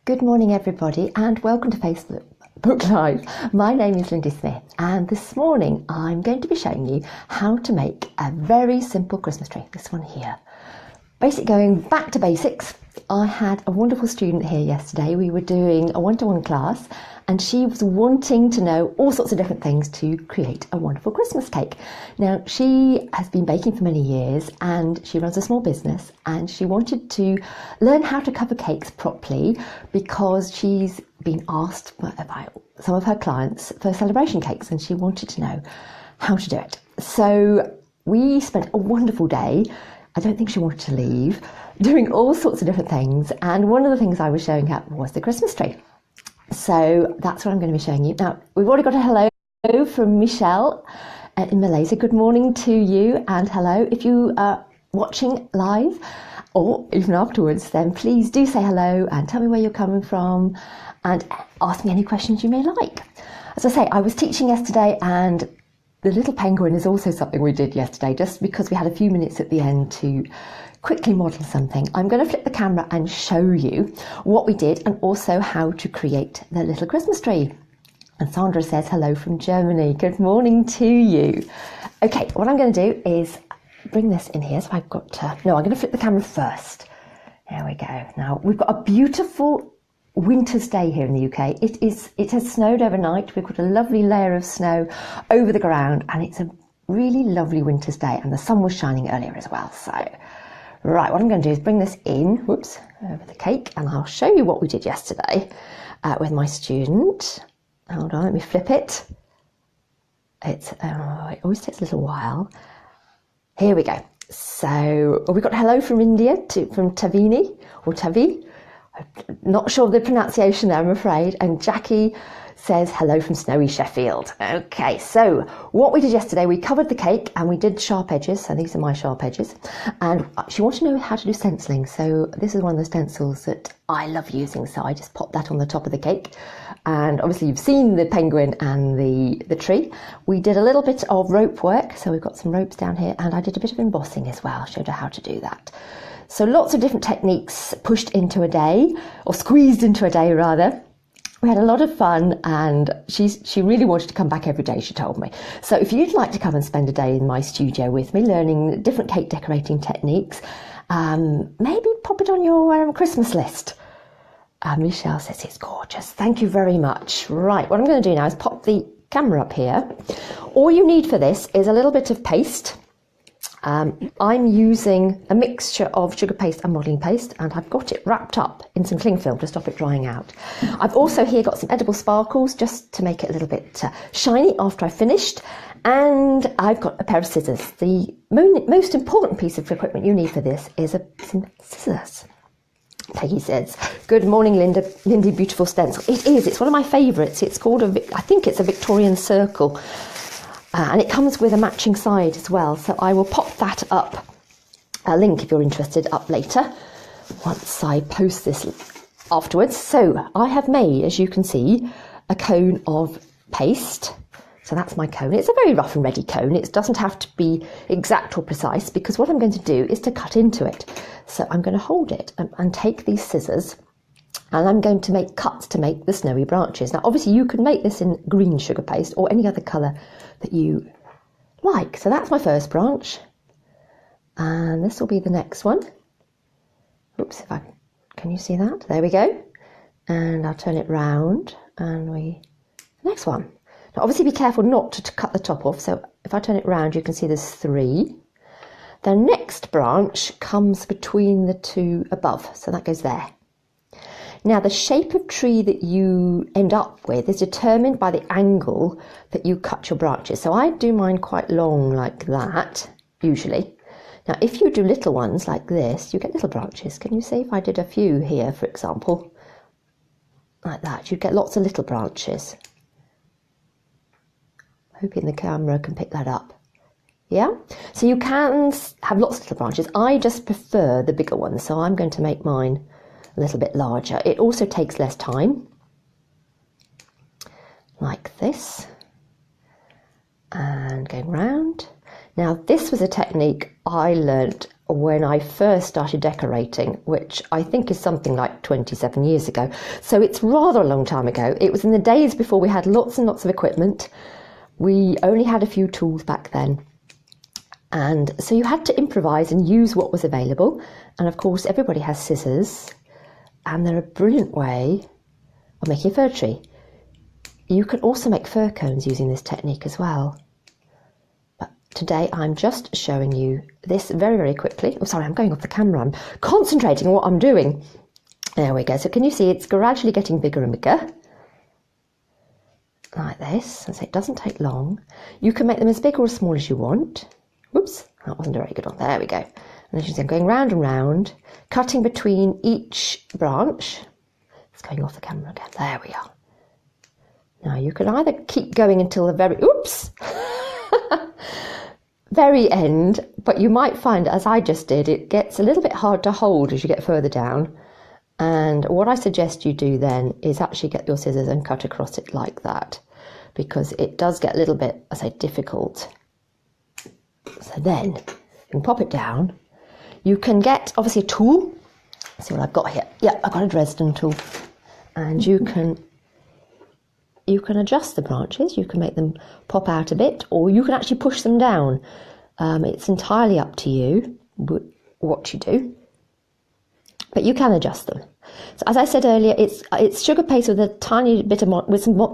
Good morning everybody and welcome to Facebook Live. My name is Lindy Smith and this morning I'm going to be showing you how to make a very simple Christmas tree, this one here. Basically going back to basics, I had a wonderful student here yesterday. We were doing a one-to-one class and she was wanting to know all sorts of different things to create a wonderful Christmas cake. Now she has been baking for many years and she runs a small business and she wanted to learn how to cover cakes properly because she's been asked by some of her clients for celebration cakes and she wanted to know how to do it. So we spent a wonderful day. I don't think she wanted to leave, doing all sorts of different things. And one of the things I was showing her was the Christmas tree. So that's what I'm going to be showing you. Now, we've already got a hello from Michelle in Malaysia. Good morning to you and hello. If you are watching live or even afterwards, then please do say hello and tell me where you're coming from and ask me any questions you may like. As I say, I was teaching yesterday and the little penguin is also something we did yesterday, just because we had a few minutes at the end to quickly model something. I'm going to flip the camera and show you what we did and also how to create the little Christmas tree. And Sandra says hello from Germany. Good morning to you. Okay, what I'm going to do is bring this in here. So I've got to, no, I'm going to flip the camera first. There we go. Now we've got a beautiful winter's day here in the UK. It has snowed overnight. We've got a lovely layer of snow over the ground and it's a really lovely winter's day and the sun was shining earlier as well. So right, what I'm going to do is bring this in, whoops, over the cake and I'll show you what we did yesterday with my student. Hold on, let me flip it. It always takes a little while. Here we go. So we got hello from India, from Tavini or Tavi. Not sure of the pronunciation there, I'm afraid. And Jackie says hello from snowy Sheffield. Okay, so what we did yesterday, we covered the cake and we did sharp edges. So these are my sharp edges. And she wanted to know how to do stenciling. So this is one of the stencils that I love using. So I just popped that on the top of the cake. And obviously you've seen the penguin and the tree. We did a little bit of rope work. So we've got some ropes down here and I did a bit of embossing as well. Showed her how to do that. So lots of different techniques pushed into a day, or squeezed into a day rather. We had a lot of fun and she really wanted to come back every day, she told me. So if you'd like to come and spend a day in my studio with me learning different cake decorating techniques, maybe pop it on your Christmas list. Michelle says it's gorgeous. Thank you very much. Right, what I'm going to do now is pop the camera up here. All you need for this is a little bit of paste. I'm using a mixture of sugar paste and modelling paste and I've got it wrapped up in some cling film to stop it drying out. I've also here got some edible sparkles just to make it a little bit shiny after I've finished, and I've got a pair of scissors. The most important piece of equipment you need for this is some scissors. Peggy says, good morning Lindy, beautiful stencil. It is, it's one of my favourites. It's called I think it's a Victorian circle. And it comes with a matching side as well, so I will pop that up, a link if you're interested, up later once I post this afterwards. So I have made, as you can see, a cone of paste. So that's my cone. It's a very rough and ready cone. It doesn't have to be exact or precise because what I'm going to do is to cut into it. So I'm going to hold it and take these scissors and I'm going to make cuts to make the snowy branches. Now obviously you could make this in green sugar paste or any other colour that you like. So that's my first branch and this will be the next one. Oops, can you see that? There we go. And I'll turn it round and the next one. Now obviously be careful not to cut the top off, so if I turn it round you can see there's 3. The next branch comes between the 2 above, so that goes there. Now the shape of tree that you end up with is determined by the angle that you cut your branches. So I do mine quite long like that, usually. Now if you do little ones like this, you get little branches. Can you see if I did a few here, for example, like that, you'd get lots of little branches. Hoping the camera can pick that up. Yeah, so you can have lots of little branches. I just prefer the bigger ones, so I'm going to make mine a little bit larger. It also takes less time, like this, and going round. Now this was a technique I learnt when I first started decorating, which I think is something like 27 years ago. So it's rather a long time ago. It was in the days before we had lots and lots of equipment. We only had a few tools back then. And so you had to improvise and use what was available. And of course, everybody has scissors, and they're a brilliant way of making a fir tree. You can also make fir cones using this technique as well. But today I'm just showing you this very, very quickly. Oh, sorry, I'm going off the camera. I'm concentrating on what I'm doing. There we go. So can you see it's gradually getting bigger and bigger? Like this. And so it doesn't take long. You can make them as big or as small as you want. Whoops, that wasn't a very good one. There we go. And as you can see, I'm going round and round, cutting between each branch. It's going off the camera again. There we are. Now you can either keep going until the very, oops, very end, but you might find, as I just did, it gets a little bit hard to hold as you get further down. And what I suggest you do then is actually get your scissors and cut across it like that, because it does get a little bit, I say, difficult. So then you can pop it down. You can get obviously a tool. Let's see what I've got here. Yeah, I've got a Dresden tool, and you can adjust the branches. You can make them pop out a bit, or you can actually push them down. It's entirely up to you what you do, but you can adjust them. So as I said earlier, it's sugar paste with a tiny bit of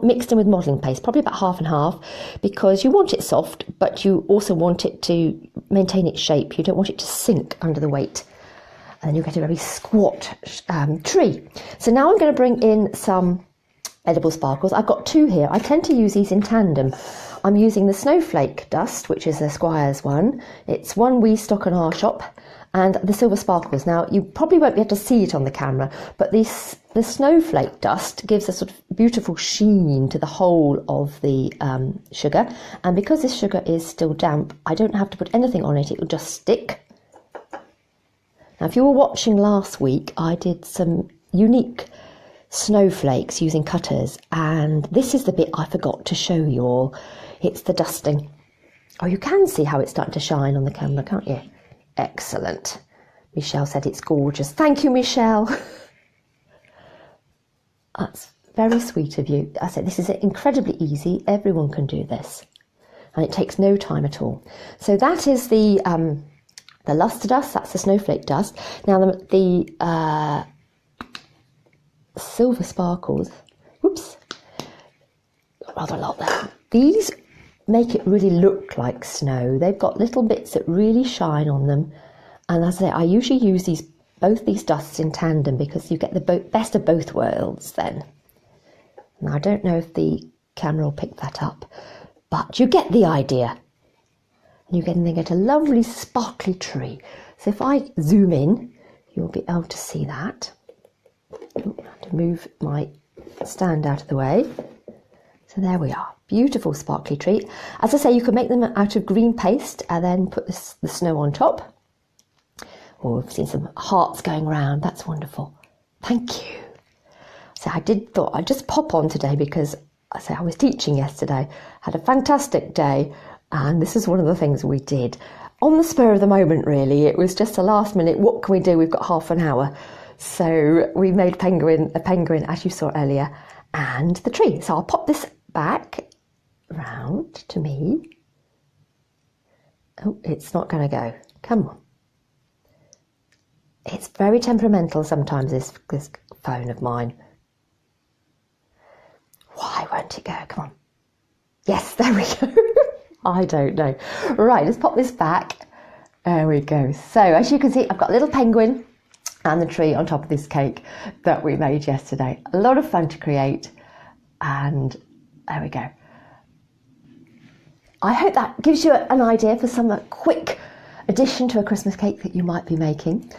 mixed in with modelling paste, probably about half and half, because you want it soft, but you also want it to maintain its shape. You don't want it to sink under the weight, and then you get a very squat tree. So now I'm going to bring in some edible sparkles. I've got two here. I tend to use these in tandem. I'm using the snowflake dust, which is the Squire's one. It's one we stock in our shop. And the silver sparkles. Now, you probably won't be able to see it on the camera, but the snowflake dust gives a sort of beautiful sheen to the whole of the sugar. And because this sugar is still damp, I don't have to put anything on it. It will just stick. Now, if you were watching last week, I did some unique snowflakes using cutters. And this is the bit I forgot to show you all. It's the dusting. Oh, you can see how it's starting to shine on the camera, can't you? Excellent. Michelle said it's gorgeous. Thank you, Michelle. That's very sweet of you. I said this is incredibly easy. Everyone can do this, and it takes no time at all. So that is the luster dust. That's the snowflake dust. Now the silver sparkles. Whoops, rather a lot there. These make it really look like snow. They've got little bits that really shine on them, and as I say, I usually use both these dusts in tandem because you get the best of both worlds then. Now I don't know if the camera will pick that up, but you get the idea, and you get a lovely sparkly tree. So if I zoom in, you'll be able to see that. I have to move my stand out of the way. So there we are. Beautiful sparkly tree. As I say, you can make them out of green paste and then put the snow on top. Oh, we've seen some hearts going around. That's wonderful. Thank you. So I thought I'd just pop on today because I was teaching yesterday, had a fantastic day, and this is one of the things we did. On the spur of the moment, really. It was just a last minute, what can we do? We've got half an hour. So we made a penguin, as you saw earlier, and the tree. So I'll pop this back round to me. Oh, it's not going to go. Come on. It's very temperamental sometimes, this phone of mine. Why won't it go? Come on. Yes, there we go. I don't know. Right, let's pop this back. There we go. So as you can see, I've got a little penguin and the tree on top of this cake that we made yesterday. A lot of fun to create, and there we go. I hope that gives you an idea for some quick addition to a Christmas cake that you might be making.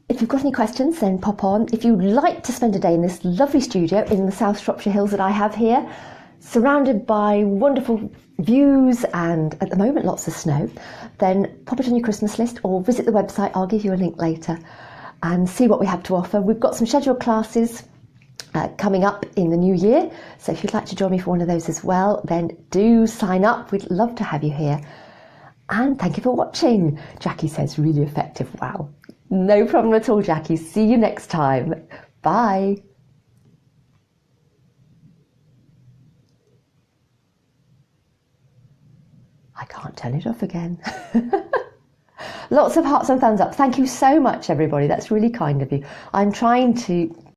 If you've got any questions, then pop on. If you'd like to spend a day in this lovely studio in the South Shropshire Hills that I have here, surrounded by wonderful views and at the moment lots of snow, then pop it on your Christmas list or visit the website. I'll give you a link later and see what we have to offer. We've got some scheduled classes coming up in the new year, so if you'd like to join me for one of those as well, then do sign up. We'd love to have you here. And thank you for watching. Jackie says really effective. Wow. No problem at all, Jackie. See you next time. Bye. I can't turn it off again. Lots of hearts and thumbs up. Thank you so much, everybody. That's really kind of you. I'm trying to